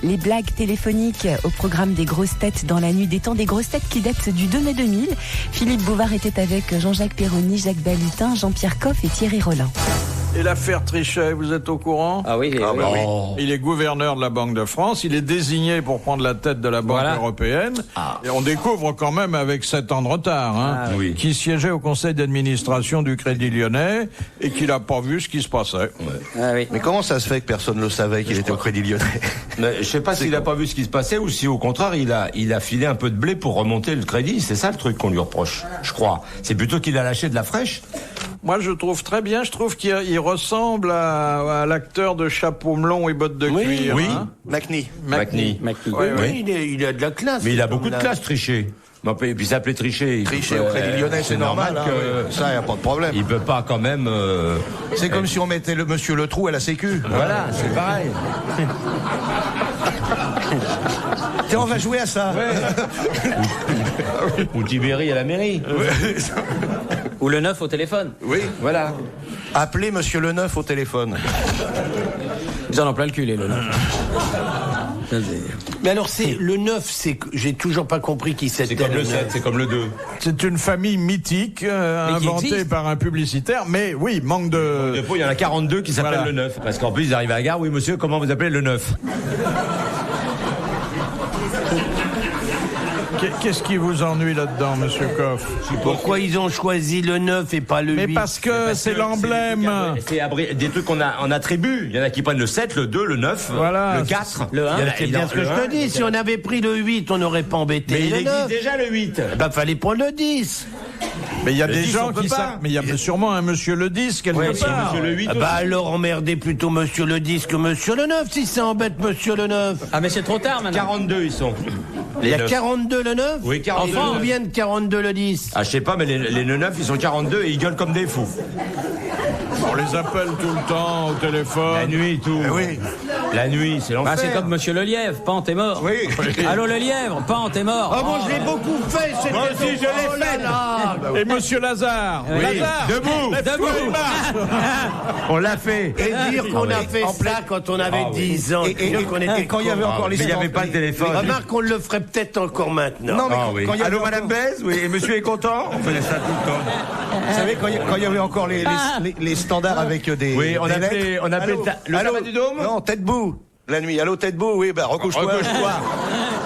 Les blagues téléphoniques au programme des grosses têtes dans la nuit des temps, des grosses têtes qui datent du 2 mai 2000. Philippe Bouvard était avec Jean-Jacques Perroni, Jacques Balutin, Jean-Pierre Coff et Thierry Roland. Et l'affaire Trichet, vous êtes au courant? Ah oui, oui. Il est gouverneur de la Banque de France, il est désigné pour prendre la tête de la Banque européenne. Et on découvre quand même avec 7 ans de retard, qui siégeait au conseil d'administration du Crédit Lyonnais et qu'il n'a pas vu ce qui se passait. Ah oui. Mais comment ça se fait que personne ne le savait qu'il était au Crédit Lyonnais? Je sais pas s'il n'a pas vu ce qui se passait ou si au contraire il a filé un peu de blé pour remonter le crédit. C'est ça le truc qu'on lui reproche, je crois. C'est plutôt qu'il a lâché de la fraîche. Moi, je trouve très bien. Je trouve qu'il ressemble à l'acteur de Chapeau melon et bottes de cuir. Oui, hein. Macni. Oui, il a de la classe. Mais il a beaucoup de classe, Trichet. Et puis s'appeler Trichet. Trichet au Crédit Lyonnais, c'est normal. Ça, il n'y a pas de problème. Il peut pas quand même. C'est comme si on mettait le monsieur Le Trou à la Sécu. Voilà, c'est pareil. Tiens, on va jouer à ça. Ou Tibéri à la mairie. Ou le 9 au téléphone. Oui. Voilà. Appelez monsieur Le Neuf au téléphone. Ils en ont plein le cul, les le 9. Mais alors, c'est le 9, c'est que j'ai toujours pas compris qui c'était. C'est comme le 7, c'est comme le 2. C'est une famille mythique, inventée par un publicitaire, mais oui, manque de... Il y en a 42 qui s'appellent le 9. Parce qu'en plus, ils arrivent à la gare. Oui, monsieur, comment vous appelez le 9? Qu'est-ce qui vous ennuie là-dedans, monsieur Coff? Pourquoi ils ont choisi le 9 et pas le 8? Mais parce que c'est l'emblème. C'est des trucs qu'on attribue. Il y en a qui prennent le 7, le 2, le 9, voilà, le 4. Le 1. C'est bien ce que je te dis. Si on avait pris le 8, on n'aurait pas embêté. Mais il le existe 9. déjà le 8. Bah, fallait prendre le 10. Mais il y a des 10, gens on peut qui pas. savent. Mais il y a sûrement un monsieur le 10 quelque part. Monsieur le 8 Bah alors emmerdez plutôt monsieur le 10 que monsieur le 9 si ça embête monsieur le 9. Ah mais c'est trop tard maintenant. 42 ils sont. Il y a 42 le 9? Oui, 42. Enfin, combien de 42 le 10? Ah, je sais pas, mais les 9 ils sont 42 et ils gueulent comme des fous. On les appelle tout le temps au téléphone. La nuit, tout. Oui. La nuit, c'est l'enfer. Bah, c'est comme Monsieur Le Lièvre, Pan, t'es mort. Oui. Allô Le Lièvre, Pan, t'es mort. Ah bon, je l'ai beaucoup fait, c'était... Moi aussi, je l'ai fait. Et monsieur Lazare. Oui. Lazare. Debout. Lève-toi et marche. On l'a fait. Et dire qu'on a fait ça quand on avait 10 ans. Et quand il y avait encore les... Mais il n'y avait pas le téléphone. Remarque qu'on le ferait peut-être encore maintenant. Non, mais oui. quand il y avait Allô, Madame Baise? Oui, et monsieur est content? On faisait ça tout le temps. Vous savez, quand il y avait encore les standards avec des... Oui, on des appelait lettres. le tabac du dôme? Non, tête bout. La nuit. Allô, tête bout? Oui, bah, recouche-toi. Recouche-toi.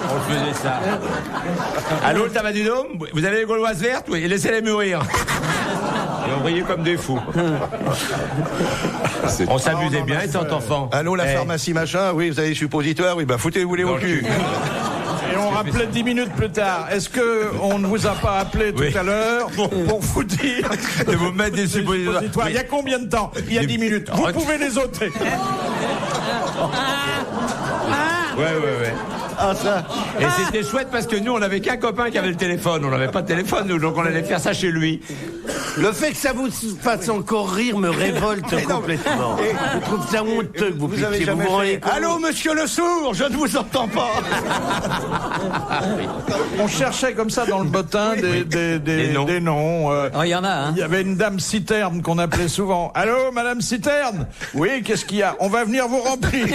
On faisait ça. Allô, le tabac du dôme? Vous avez les gauloises vertes? Oui, et laissez-les mûrir. Et on brillait comme des fous. On s'amusait bien étant enfant. Allô, la pharmacie machin? Oui, vous avez les suppositoires? Oui, bah, foutez-vous les au cul. Et on rappelait 10 minutes plus tard. Est-ce que on ne vous a pas appelé tout à l'heure pour vous dire de vous mettre des suppositoires? Il y a combien de temps? Il y a 10 minutes. Vous pouvez les ôter. Ouais. Ah, ça. Et c'était chouette parce que nous, on n'avait qu'un copain qui avait le téléphone. On n'avait pas de téléphone, nous, donc on allait faire ça chez lui. Le fait que ça vous fasse encore rire me révolte complètement. Je trouve ça honteux que vous Vous avez puissiez jamais vous rendez fait... compte. Allô, monsieur le sourd, je ne vous entends pas. On cherchait comme ça dans le bottin des noms. Oh, il y en a, hein. Il y avait une dame citerne qu'on appelait souvent. Allô, madame citerne? Oui, qu'est-ce qu'il y a? On va venir vous remplir.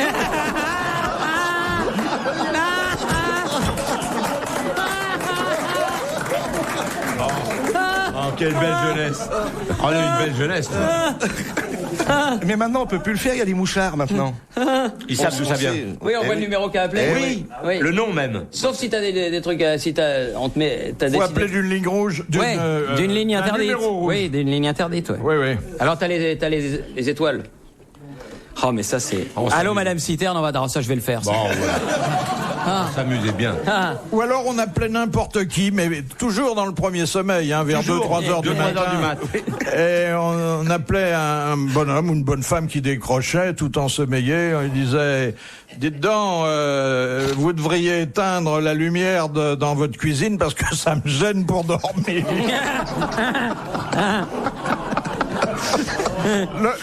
Oh, quelle belle jeunesse. On a une belle jeunesse. Mais maintenant, on peut plus le faire, il y a des mouchards maintenant. Ils savent d'où ça vient. Oui, on voit le numéro qu'a appelé. Oui, le nom même. Sauf si t'as des trucs, si on te met, t'as Faut décidé. appeler d'une ligne rouge. D'une ligne un interdite. numéro rouge. Oui, d'une ligne interdite, ouais. Oui. Alors t'as les étoiles. Oh mais ça c'est. Allô Madame Citerne, on va dans ça je vais le faire. Ça. Bon, voilà. On s'amusait bien. Ou alors on appelait n'importe qui, mais toujours dans le premier sommeil, hein, vers 2-3 heures du matin. Et on appelait un bonhomme ou une bonne femme qui décrochait tout ensommeillé. Il disait, dites donc, vous devriez éteindre la lumière dans votre cuisine parce que ça me gêne pour dormir.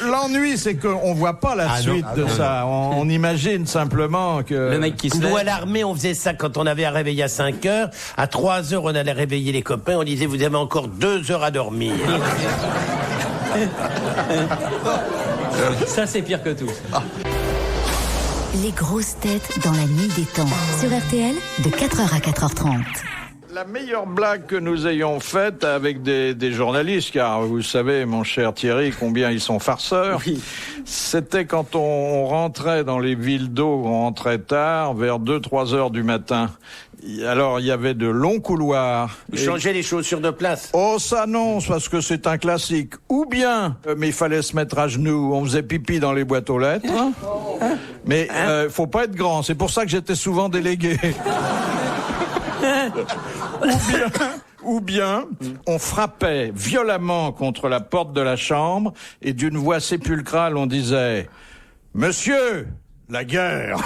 L'ennui, c'est qu'on voit pas la suite de ça. On imagine simplement que... Le mec qui se Nous, lève. à l'armée, on faisait ça quand on avait à réveiller à 5 heures. À 3 heures, on allait réveiller les copains. On disait, vous avez encore 2 heures à dormir. Ça c'est pire que tout. Les grosses têtes dans la nuit des temps. Sur RTL, de 4h à 4h30. La meilleure blague que nous ayons faite avec des journalistes, car vous savez, mon cher Thierry, combien ils sont farceurs, c'était quand on rentrait dans les villes d'eau, on rentrait tard, vers 2-3 heures du matin. Alors, il y avait de longs couloirs. Vous changez les chaussures de place. Oh, ça non, parce que c'est un classique. Ou bien, mais il fallait se mettre à genoux, on faisait pipi dans les boîtes aux lettres. Mais faut pas être grand, c'est pour ça que j'étais souvent délégué. Ou bien, on frappait violemment contre la porte de la chambre et d'une voix sépulcrale, on disait « Monsieur, la guerre !»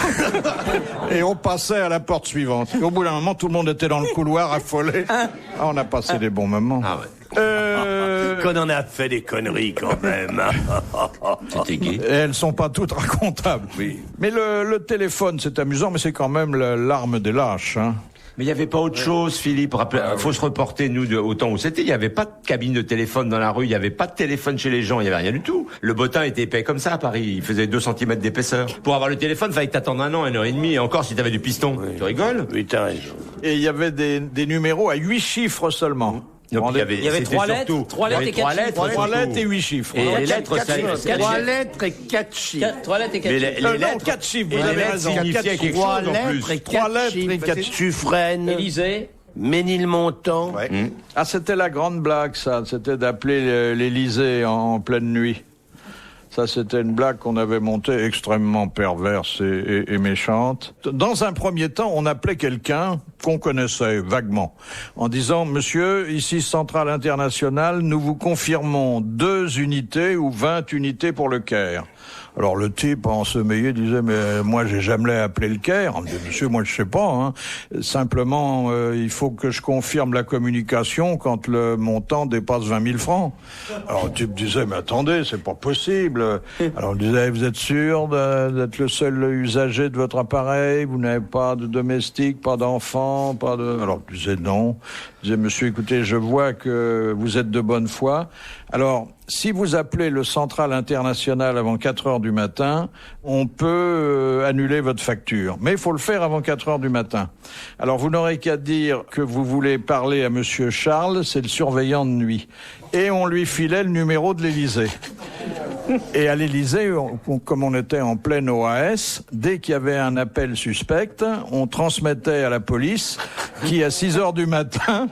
Et on passait à la porte suivante. Et au bout d'un moment, tout le monde était dans le couloir, affolé. On a passé des bons moments. Ah ouais. Qu'on en a fait des conneries quand même. C'était gay. Et elles sont pas toutes racontables. Oui. Mais le téléphone, c'est amusant, mais c'est quand même l'arme des lâches, hein. Mais il n'y avait pas autre chose, Philippe. Faut se reporter, nous, au temps où c'était. Il n'y avait pas de cabine de téléphone dans la rue. Il n'y avait pas de téléphone chez les gens. Il n'y avait rien du tout. Le bottin était épais comme ça à Paris. Il faisait 2 cm d'épaisseur. Pour avoir le téléphone, il fallait que t'attendes 1 an, 1 heure et demie. Et encore, si t'avais du piston. Oui. Tu rigoles? Oui, t'as raison. Et il y avait des numéros à 8 chiffres seulement. Donc, il y avait 3 lettres, 3 lettres et 4 chiffres. 3 lettres et 8 chiffres. Et les lettres, ça... 3 lettres et 4 chiffres. 3 lettres et 4 chiffres. Les lettres... Non, 4 chiffres, Et vous les avez lettres raison. signifiaient quelque chose en plus. 3 lettres et 4 chiffres. Suffren, Élysée. Ménilmontant. Ouais. Ah, c'était la grande blague, ça. C'était d'appeler l'Élysée en pleine nuit. Ça, c'était une blague qu'on avait montée extrêmement perverse et méchante. Dans un premier temps, on appelait quelqu'un qu'on connaissait vaguement, en disant « Monsieur, ici Centrale Internationale, nous vous confirmons 2 unités ou 20 unités pour le Caire. » Alors le type ensommeillé disait « Mais moi, j'ai jamais appelé le Caire. » On me dit « Monsieur, moi, je sais pas. Hein. Simplement, il faut que je confirme la communication quand le montant dépasse 20 000 francs. » Alors le type disait « Mais attendez, c'est pas possible. » Alors on disait « Vous êtes sûr d'être le seul usager de votre appareil? Vous n'avez pas de domestique, pas d'enfant, pas de... » Alors il disait « Non. » Il disait « Monsieur, écoutez, je vois que vous êtes de bonne foi. Alors, si vous appelez le Central International avant 4 heures du matin, on peut annuler votre facture. Mais il faut le faire avant 4 heures du matin. Alors, vous n'aurez qu'à dire que vous voulez parler à Monsieur Charles, c'est le surveillant de nuit. Et on lui filait le numéro de l'Élysée. Et à l'Élysée, comme on était en pleine OAS, dès qu'il y avait un appel suspect, on transmettait à la police qui, à 6 heures du matin,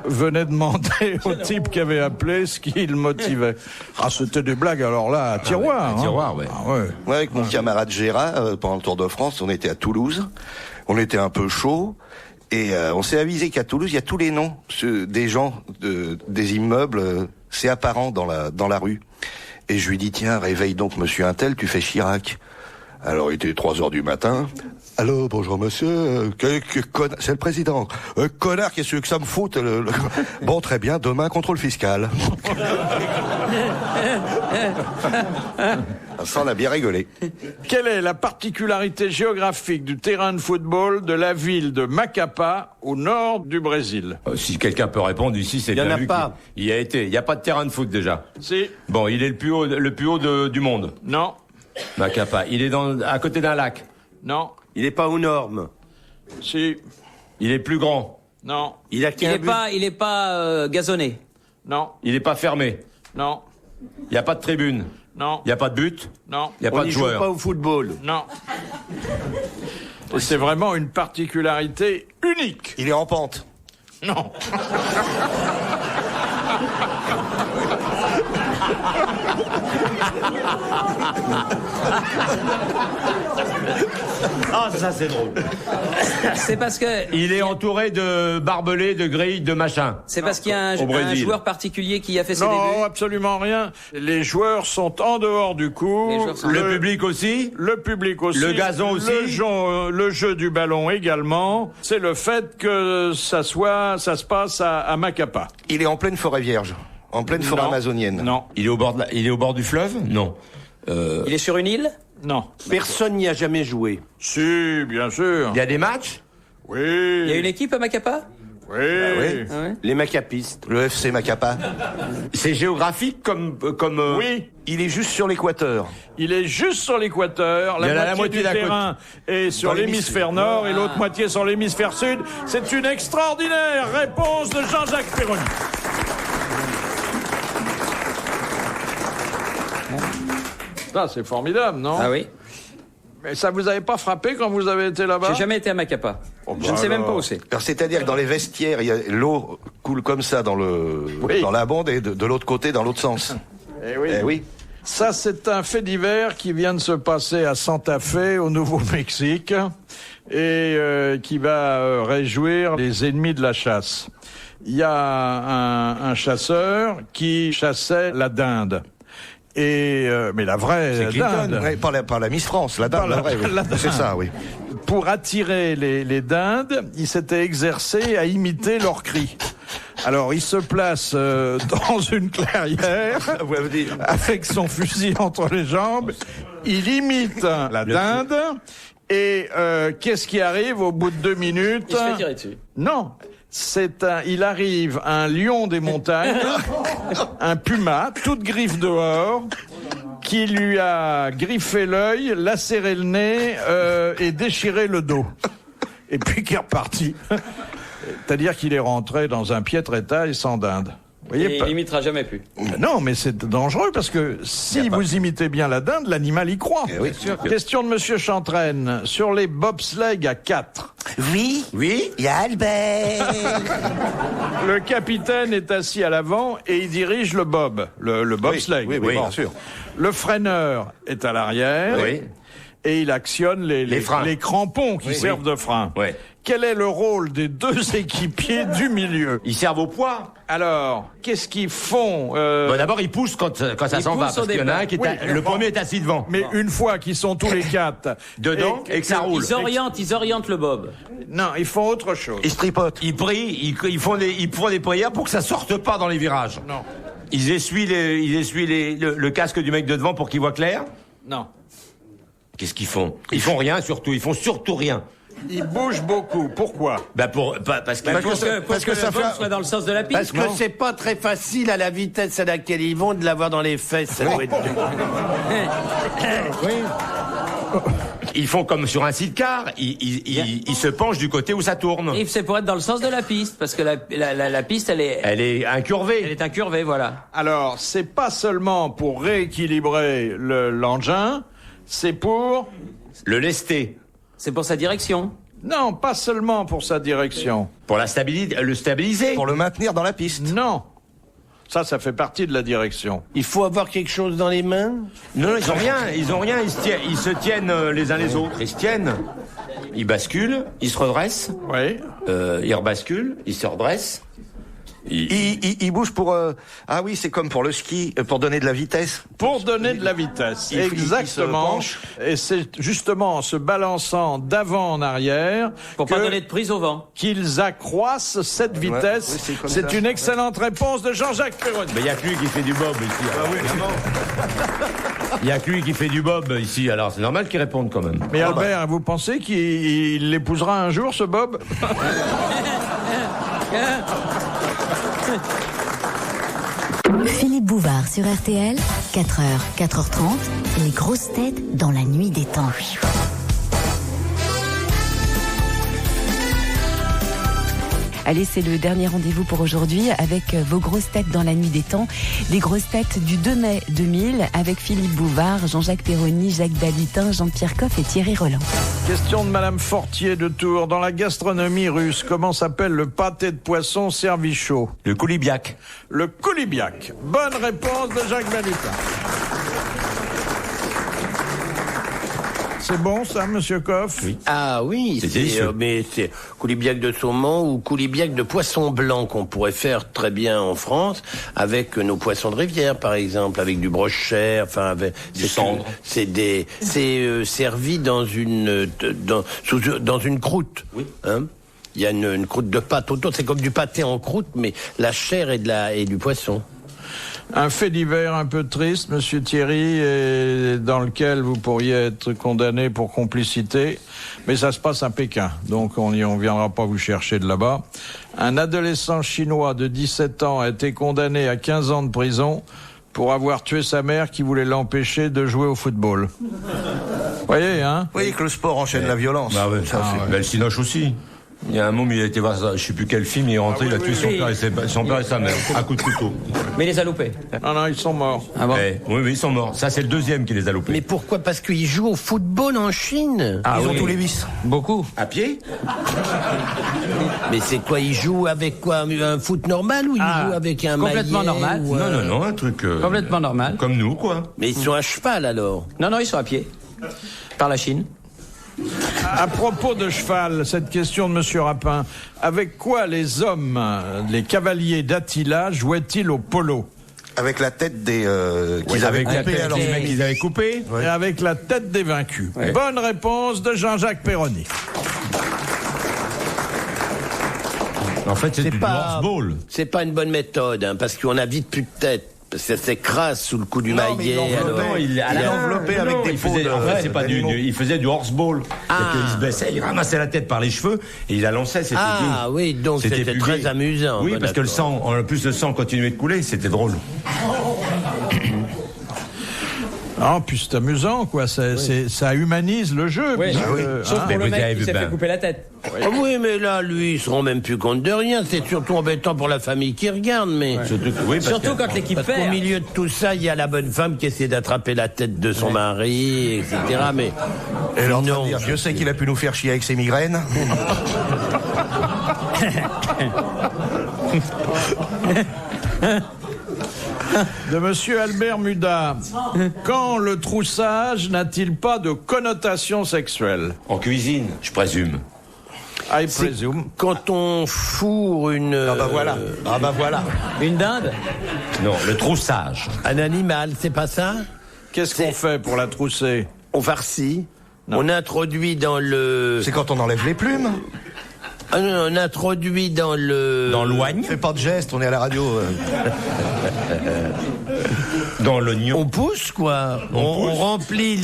venait demander au type qui avait appelé ce qui le motivait. Ah, c'était des blagues, alors là, à tiroir. À tiroir, ouais. Ah, ouais. Moi, avec mon camarade Gérard, pendant le Tour de France, on était à Toulouse. On était un peu chaud. Et on s'est avisé qu'à Toulouse, il y a tous les noms des gens, des immeubles. C'est apparent dans la rue. Et je lui dis, tiens, réveille donc monsieur Untel, tu fais Chirac. Alors, il était 3 heures du matin. Allô, bonjour monsieur, c'est le président. Connard, qu'est-ce que ça me fout Bon, très bien, demain, contrôle fiscal. Ça, on a bien rigolé. Quelle est la particularité géographique du terrain de football de la ville de Macapá, au nord du Brésil? Si quelqu'un peut répondre ici, c'est Il y en bien a vu pas. qu'il y a été. Il n'y a pas de terrain de foot déjà. Si. Bon, il est le plus haut du monde. Non. Macapá. Il est à côté d'un lac. Non. Il n'est pas aux normes. Si. Il est plus grand. Non. Il Il est pas gazonné. Non. Il n'est pas fermé. Non. Il n'y a pas de tribune. Non. Il n'y a pas de but. Non. Il n'y a On pas de n'y joue joueur. pas au football. Non. Et c'est vraiment une particularité unique. Il est en pente. Non. Ah, ça c'est drôle. C'est parce que... Il est entouré de barbelés, de grilles, de machins. C'est parce qu'il y a Au un Brésil. joueur particulier qui a fait ses Non, débuts. absolument rien. Les joueurs sont en dehors du Les cours. joueurs sont- Le public aussi. Le public aussi. Le gazon aussi. Le jeu du ballon également. C'est le fait que ça se passe à Macapá. Il est en pleine forêt vierge. En pleine forêt Non. amazonienne. Non. Il est au bord du fleuve. Non. Il est sur une île. Non. Personne n'y a jamais joué. Si, bien sûr. Il y a des matchs. Oui. Il y a une équipe à Macapá. Oui. oui. Ah ouais. Les macapistes. Le FC Macapa. C'est géographique comme Oui. Il est juste sur l'équateur. Il est juste sur l'équateur. Il y en a La moitié du d'à côté. terrain est sur Dans l'hémisphère nord et l'autre moitié sur l'hémisphère sud. C'est une extraordinaire réponse de Jean-Jacques Perroni. Ça, c'est formidable, non? Ah oui. Mais ça vous avait pas frappé quand vous avez été là-bas? J'ai jamais été à Macapa. Oh, bah Je ne sais même alors. pas où c'est. Alors, c'est-à-dire que dans les vestiaires, l'eau coule comme ça dans Oui. la bande et de l'autre côté dans l'autre sens. Eh oui. Eh oui. Ça, c'est un fait divers qui vient de se passer à Santa Fe, au Nouveau-Mexique, et qui va réjouir les ennemis de la chasse. Il y a un chasseur qui chassait la dinde. Et mais la vraie dinde. Ouais, pas la Miss France, la dinde. Pas la- la vraie, oui. la dinde. C'est ça, oui. Pour attirer les dindes, il s'était exercé à imiter leurs cris. Alors, il se place dans une clairière avec son fusil entre les jambes. Il imite la dinde. Et qu'est-ce qui arrive au bout de 2 minutes? Il se fait tirer dessus. Non. Il arrive un lion des montagnes, un puma, toute griffe dehors, qui lui a griffé l'œil, lacéré le nez et déchiré le dos. Et puis qui est reparti. C'est-à-dire qu'il est rentré dans un piètre état et sans dinde. Vous voyez, Et il imitera jamais plus. non, mais c'est dangereux parce que si vous imitez bien la dinde, l'animal y croit. oui. Question de Monsieur Chantraine sur les bobsleighs à 4. Oui. Oui. Il y a Albert. Le capitaine est assis à l'avant et il dirige le bob, le bobsleigh. Oui, Bon. bien sûr. Le freineur est à l'arrière Oui. et il actionne les freins. les crampons qui servent de frein. Ouais. Quel est le rôle des 2 équipiers du milieu? Ils servent au poids. Alors, qu'est-ce qu'ils font Bon, d'abord, ils poussent quand ça Ils s'en va, poussent parce au qu'il y en a un qui est départ. Oui. le premier est assis devant. Mais une fois qu'ils sont tous les 4 Dedans, et que ça roule. Ils orientent le bob. Non, ils font autre chose. Il se tripote. Ils prient, ils font des prières pour que ça sorte pas dans les virages. Non, Ils essuient le casque du mec de devant pour qu'il voit clair. non. Qu'est-ce qu'ils font? Ils font rien surtout. Ils font surtout rien. Ils bougent beaucoup. Pourquoi? Parce qu'ils Parce que le ça bob fait- soit dans le sens de la piste. Parce que c'est pas très facile à la vitesse à laquelle ils vont de l'avoir dans les fesses. Ça doit être... ils font comme sur un sidecar. Ils se penchent du côté où ça tourne. Et c'est pour être dans le sens de la piste, parce que la piste, elle Elle est incurvée. est incurvée, voilà. Alors, c'est pas seulement pour rééquilibrer l'engin, c'est pour... Le lester. C'est pour sa direction. Non, pas seulement pour sa direction. Pour le stabiliser. Pour le maintenir dans la piste. Non. Ça fait partie de la direction. Il faut avoir quelque chose dans les mains. Non, ils ont rien. Ils se tiennent les uns les autres. Ils se tiennent. Ils basculent. Ils se redressent. Oui. Ils rebasculent. Ils se redressent. Il bouge pour... Ah oui, c'est comme pour le ski, pour donner de la vitesse. Pour donner de la vitesse. Il se Exactement. penche. Et c'est justement en se balançant d'avant en arrière Pour pas donner de prise au vent. qu'ils accroissent cette vitesse. oui, c'est comme C'est ça. une excellente réponse de Jean-Jacques Perroni. Mais il y a que lui qui fait du bob ici. Il y a que lui qui fait du bob ici. Alors c'est normal qu'il réponde quand même. Mais Albert, vous pensez qu'il l'épousera un jour, ce Bob? Philippe Bouvard sur RTL, 4h, 4h30, les grosses têtes dans la nuit des temps. Allez, c'est le dernier rendez-vous pour aujourd'hui avec vos grosses têtes dans la nuit des temps. Les grosses têtes du 2 mai 2000 avec Philippe Bouvard, Jean-Jacques Perroni, Jacques Balutin, Jean-Pierre Coff et Thierry Roland. Question de Madame Fortier de Tours. Dans la gastronomie russe, comment s'appelle le pâté de poisson servi chaud? Le koulibiak. Le koulibiak. Bonne réponse de Jacques Balutin. C'est bon ça, Monsieur Coff? Oui. Ah oui, C'est délicieux. mais c'est coulibiac de saumon ou coulibiac de poisson blanc qu'on pourrait faire très bien en France avec nos poissons de rivière, par exemple, avec du brochet, enfin avec cendre. C'est servi dans une dans une croûte. Oui. Hein? Il y a une croûte de pâte autour. C'est comme du pâté en croûte, mais la chair est du poisson. Un fait divers un peu triste, Monsieur Thierry, et dans lequel vous pourriez être condamné pour complicité, mais ça se passe à Pékin, donc on viendra pas vous chercher de là-bas. Un adolescent chinois de 17 ans a été condamné à 15 ans de prison pour avoir tué sa mère qui voulait l'empêcher de jouer au football. Voyez, hein? Vous voyez que le sport enchaîne la violence. Bah ouais, le Cinoche aussi. Il y a un moment, il a été voir, je sais plus quel film, il est rentré, il a tué son père et sa mère, à coup de couteau. Mais il les a loupés. Non, ils sont morts. Ah bon? Oui, ils sont morts. Ça, c'est le deuxième qui les a loupés. Mais pourquoi? Parce qu'ils jouent au football en Chine. Ils ont tous les vices. Beaucoup. À pied? Mais c'est quoi? Ils jouent avec quoi? Un foot normal ou ils jouent avec un complètement maillet normal. ou Non, un truc... Complètement normal. Comme nous, quoi. Mais ils sont à cheval alors? Non, ils sont à pied. Par la Chine. À propos de cheval, cette question de Monsieur Rapin, avec quoi les hommes, les cavaliers d'Attila, jouaient-ils au polo? Avec la tête des... qu'ils avaient coupé alors. Les mecs qu'ils avaient coupé. Et avec la tête des vaincus. Ouais. Bonne réponse de Jean-Jacques Perroni. En fait, c'est du horseball. C'est pas une bonne méthode, hein, parce qu'on a vite plus de tête. Parce que ça s'écrase sous le coup du maillet. Il a enveloppé avec des peaux de... En fait, c'est pas il faisait du horseball. Il se baissait, il ramassait la tête par les cheveux et il la lançait, c'était Ah oui, donc c'était très amusant. Oui, parce que le sang, en plus le sang continuait de couler, c'était drôle. Ah, puis c'est amusant, quoi. Ça humanise le jeu. Oui. Sauf pour le mec qui s'est fait couper la tête. Oui, mais là, lui, il se rend même plus compte de rien. C'est surtout embêtant pour la famille qui regarde, mais... Surtout quand l'équipe perd. Au milieu de tout ça, il y a la bonne femme qui essaie d'attraper la tête de son mari, etc. Mais... Et alors, non, je sais qu'il a pu nous faire chier avec ses migraines. De Monsieur Albert Muda. Quand le troussage n'a-t-il pas de connotation sexuelle? En cuisine, je présume. I presume. Quand on fourre une... Ah bah voilà. Une dinde? Non, le troussage. Un animal, c'est pas ça? Qu'est-ce qu'on fait pour la trousser? On farcit. On introduit dans le... C'est quand on enlève les plumes. On introduit dans le... Dans l'oigne. Fais pas de geste, on est à la radio. Dans l'oignon. On pousse, quoi. On remplit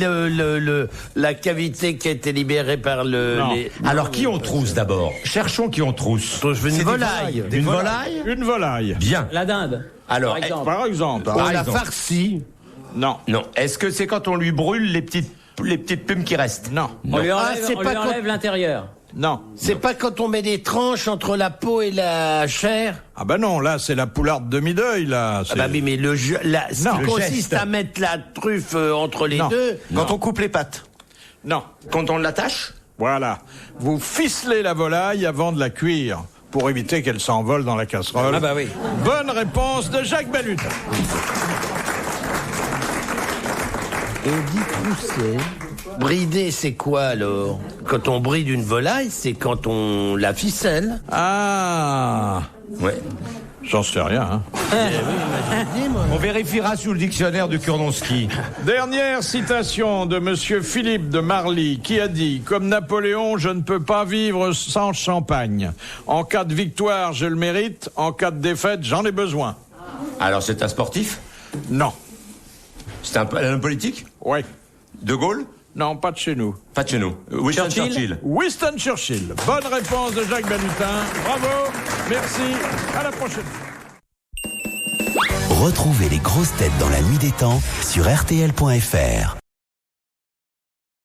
la cavité qui a été libérée par le... Alors, qui on trousse d'abord? Cherchons qui on trousse. Une volaille. Une volaille? Une volaille. Bien. La dinde. Alors, Par exemple. On la farcie. Non. Non. Est-ce que c'est quand on lui brûle les petites plumes qui restent? Non. On lui enlève l'intérieur. Non. C'est pas quand on met des tranches entre la peau et la chair? Ah ben non, là c'est la poularde demi-deuil, là. Ah bah oui, mais ce qui consiste à mettre la truffe entre les deux... Quand on coupe les pattes. Non. Quand on l'attache? Voilà. Vous ficelez la volaille avant de la cuire pour éviter qu'elle s'envole dans la casserole. Ah bah oui. Bonne réponse de Jacques Balut. Et on dit trousser. Brider, c'est quoi alors? Quand on bride une volaille, c'est quand on la ficelle. Ah. Ouais. J'en sais rien, hein. On vérifiera sous le dictionnaire de Kurnonski. Dernière citation de Monsieur Philippe de Marly, qui a dit « Comme Napoléon, je ne peux pas vivre sans champagne. En cas de victoire, je le mérite. En cas de défaite, j'en ai besoin. » Alors, c'est un sportif? Non. C'est un homme politique? Oui. De Gaulle? Non, pas de chez nous. Pas de chez nous. Winston Churchill. Winston Churchill. Bonne réponse de Jacques Balutin. Bravo. Merci. À la prochaine. Retrouvez les grosses têtes dans la nuit des temps sur RTL.fr.